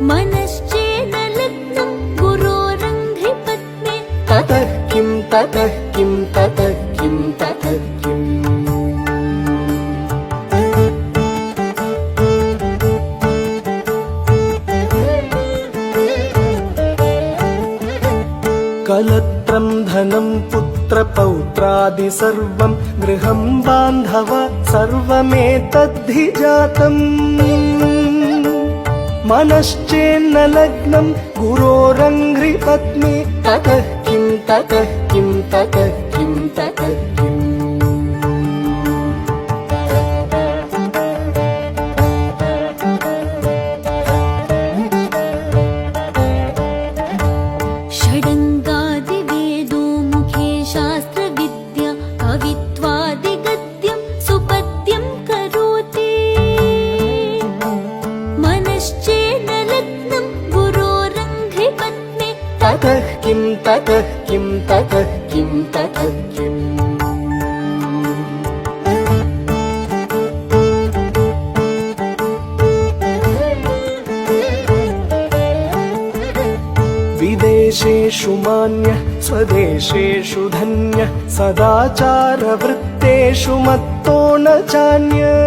मनश्चेन लग्नं गुरोरङ्घ्रिपद्मे ततः किं ततः किं ततः किं ततः किम् कलत्रं धनं पुत्रपौत्रादि सर्वं गृहं बान्धव सर्वमेतद्धि जातम् मनश्चेन्न लग्नं गुरोरङ्घ्रिपद्मे ततः किं ततः किं ततः किं ततः किम् षडङ्गादिवेदो मुखे शास्त्रविद्या कवित्वादिगद्यं सुपद्यं करोति मनश्चेन लग्नं गुरोरङ्घ्रिपद्मे ततः किं ततः किं ततः किं ततः किम् विदेशेषु मान्यः स्वदेशेषु धन्यः सदाचारवृत्तेषु मत्तो न चान्यः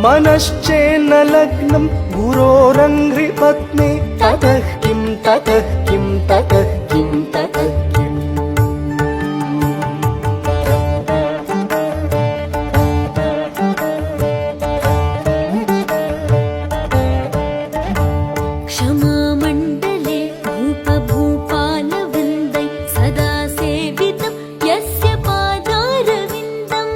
मनश्चेन्न लग्नं गुरोरङ्घ्रिपद्मे ततः किं ततः किं ततः किं ततः किम् क्षमामण्डले भूपभूपालवृन्दै सदा सेवितं यस्य पादारविन्दम्